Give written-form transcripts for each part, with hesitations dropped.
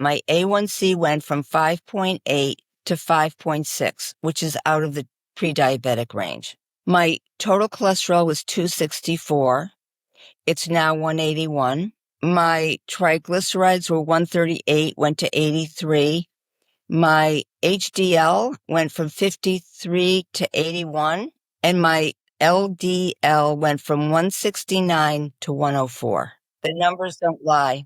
My A1C went from 5.8 to 5.6, which is out of the pre-diabetic range. My total cholesterol was 264. It's now 181. My triglycerides were 138, went to 83. My HDL went from 53 to 81, and my LDL went from 169 to 104. The numbers don't lie.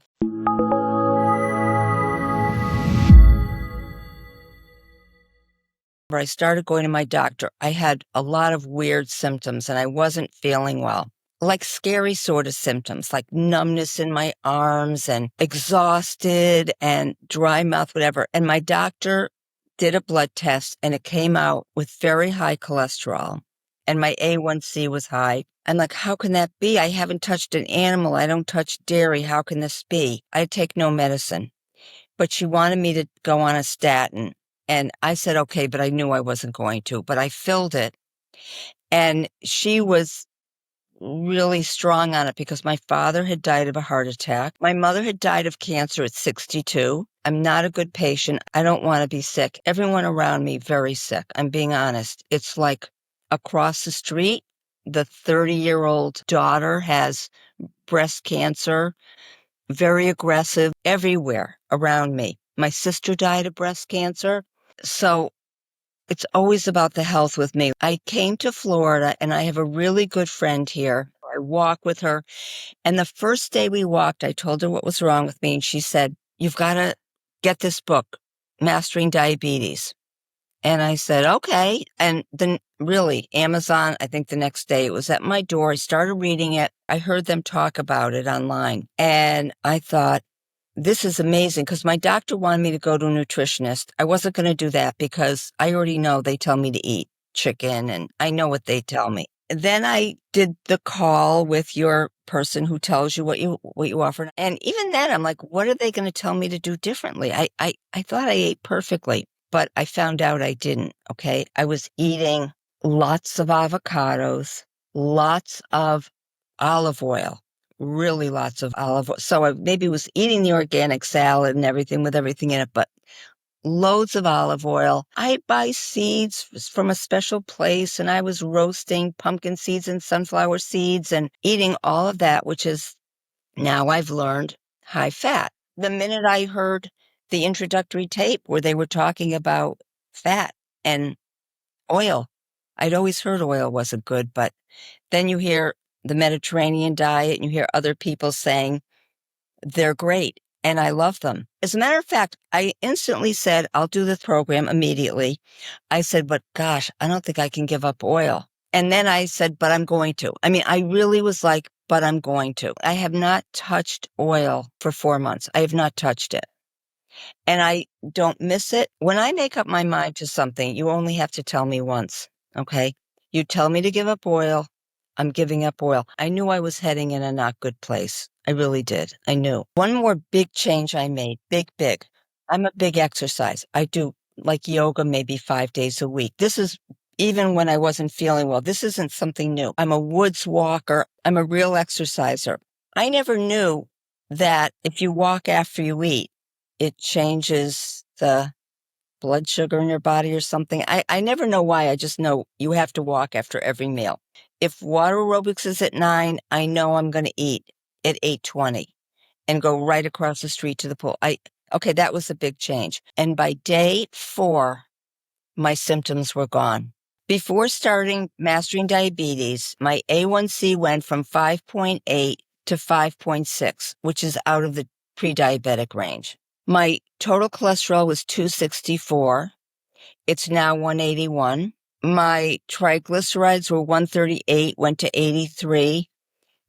I started going to my doctor. I had a lot of weird symptoms and I wasn't feeling well. Like scary sort of symptoms, like numbness in my arms and exhausted and dry mouth, whatever. And my doctor did a blood test and it came out with very high cholesterol. And my A1C was high. I'm like, how can that be? I haven't touched an animal. I don't touch dairy. How can this be? I take no medicine. But she wanted me to go on a statin. And I said, okay, but I knew I wasn't going to. But I filled it. And she was really strong on it because my father had died of a heart attack. My mother had died of cancer at 62. I'm not a good patient. I don't want to be sick. Everyone around me, very sick. I'm being honest. It's like across the street, the 30-year-old daughter has breast cancer, very aggressive everywhere around me. My sister died of breast cancer. So it's always about the health with me. I came to Florida and I have a really good friend here. I walk with her. And the first day we walked, I told her what was wrong with me. And she said, you've got to get this book, Mastering Diabetes. And I said, okay. And then really, Amazon, I think the next day it was at my door. I started reading it. I heard them talk about it online. And I thought, this is amazing because my doctor wanted me to go to a nutritionist. I wasn't going to do that because I already know they tell me to eat chicken and I know what they tell me. Then I did the call with your person who tells you what you offer. And even then I'm like, what are they going to tell me to do differently? I thought I ate perfectly, but I found out I didn't. Okay. I was eating lots of avocados, lots of olive oil. Really lots of olive oil. So I maybe was eating the organic salad and everything with everything in it, but loads of olive oil. I buy seeds from a special place and I was roasting pumpkin seeds and sunflower seeds and eating all of that, which is now I've learned high fat. The minute I heard the introductory tape where they were talking about fat and oil, I'd always heard oil wasn't good, but then you hear the Mediterranean diet and you hear other people saying they're great and I love them. As a matter of fact, I instantly said, I'll do this program immediately. I said, but gosh, I don't think I can give up oil. And then I said, but I'm going to. I mean, I really was like, but I'm going to. I have not touched oil for 4 months. I have not touched it. And I don't miss it. When I make up my mind to something, you only have to tell me once. Okay. You tell me to give up oil. I'm giving up oil. I knew I was heading in a not good place. I really did. I knew. One more big change I made. Big. I'm a big exercise. I do like yoga maybe 5 days a week. This is even when I wasn't feeling well. This isn't something new. I'm a woods walker. I'm a real exerciser. I never knew that if you walk after you eat, it changes the blood sugar in your body or something. I never know why. I just know you have to walk after every meal. If water aerobics is at 9, I know I'm going to eat at 8:20 and go right across the street to the pool. Okay, that was a big change. And by day 4, my symptoms were gone. Before starting Mastering Diabetes, my A1C went from 5.8 to 5.6, which is out of the pre-diabetic range. My total cholesterol was 264. It's now 181. My triglycerides were 138, went to 83.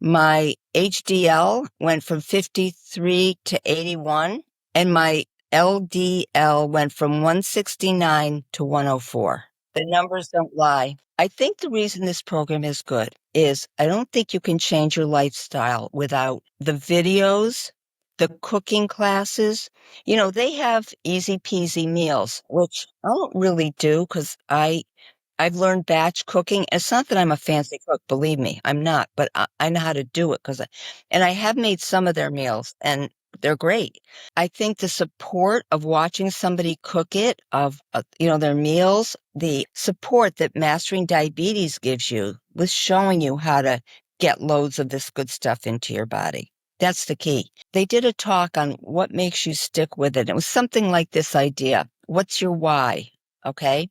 My HDL went from 53 to 81. And my LDL went from 169 to 104. The numbers don't lie. I think the reason this program is good is I don't think you can change your lifestyle without the videos, the cooking classes. You know, they have easy peasy meals, which I don't really do because I've learned batch cooking. It's not that I'm a fancy cook, believe me, I'm not, but I know how to do it and I have made some of their meals and they're great. I think the support of watching somebody cook it, of their meals, the support that Mastering Diabetes gives you with showing you how to get loads of this good stuff into your body. That's the key. They did a talk on what makes you stick with it. It was something like this idea. What's your why? Okay.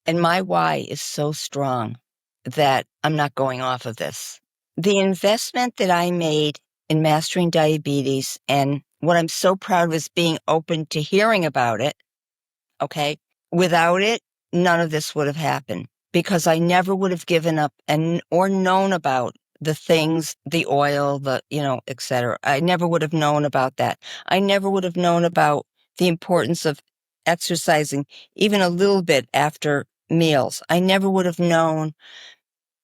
And my why is so strong that I'm not going off of this. The investment that I made in Mastering Diabetes, and what I'm so proud of is being open to hearing about it. Okay. Without it, none of this would have happened, because I never would have given up or known about the things, the oil, et cetera. I never would have known about that. I never would have known about the importance of exercising even a little bit after meals. I never would have known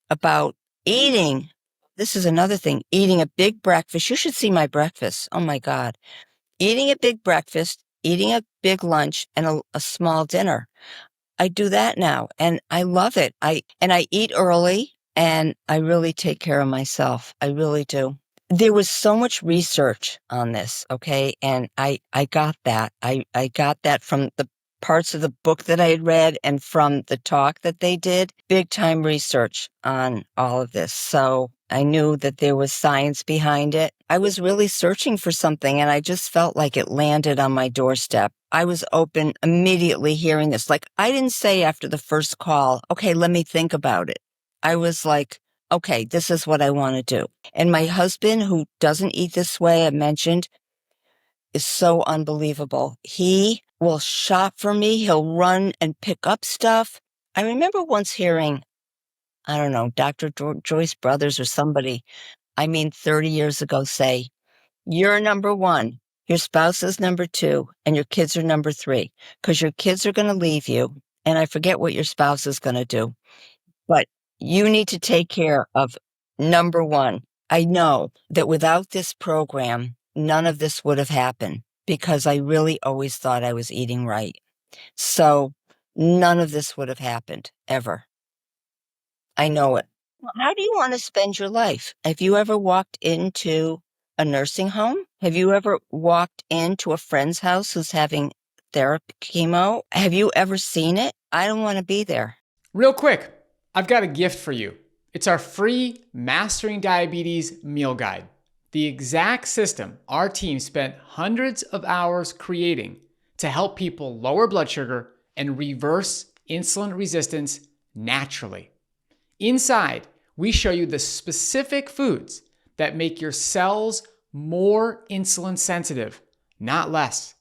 about eating. This is another thing, eating a big breakfast. You should see my breakfast. Oh my God. Eating a big breakfast, eating a big lunch, and a small dinner. I do that now, and I love it. I eat early, and I really take care of myself. I really do. There was so much research on this, okay? And I got that. I got that from the parts of the book that I had read and from the talk that they did. Big time research on all of this. So I knew that there was science behind it. I was really searching for something, and I just felt like it landed on my doorstep. I was open immediately hearing this. Like, I didn't say after the first call, okay, let me think about it. I was like, okay, this is what I want to do. And my husband, who doesn't eat this way, I mentioned, is so unbelievable. He will shop for me. He'll run and pick up stuff. I remember once hearing, I don't know, Dr. Joyce Brothers or somebody, 30 years ago, say, you're number one, your spouse is number two, and your kids are number three, because your kids are going to leave you. And I forget what your spouse is going to do, but you need to take care of number one. I know that without this program, none of this would have happened, because I really always thought I was eating right. So none of this would have happened ever. I know it. Well, how do you want to spend your life? Have you ever walked into a nursing home? Have you ever walked into a friend's house who's having therapy, chemo? Have you ever seen it? I don't want to be there. Real quick, I've got a gift for you. It's our free Mastering Diabetes meal guide. The exact system our team spent hundreds of hours creating to help people lower blood sugar and reverse insulin resistance naturally. Inside, we show you the specific foods that make your cells more insulin sensitive, not less.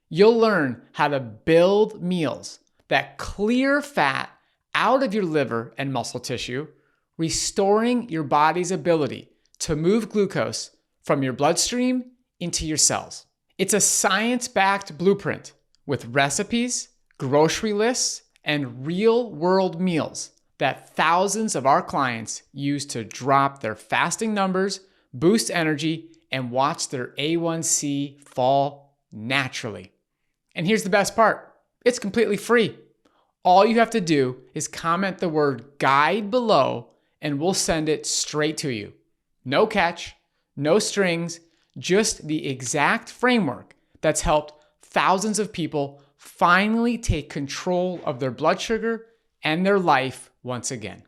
You'll learn how to build meals that clear fat out of your liver and muscle tissue, restoring your body's ability to move glucose from your bloodstream into your cells. It's a science-backed blueprint with recipes, grocery lists, and real-world meals that thousands of our clients use to drop their fasting numbers, boost energy, and watch their A1C fall naturally. And here's the best part. It's completely free. All you have to do is comment the word guide below, and we'll send it straight to you. No catch, no strings, just the exact framework that's helped thousands of people finally take control of their blood sugar and their life once again.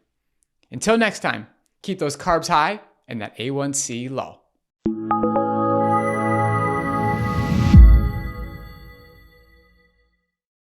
Until next time, keep those carbs high and that A1C low.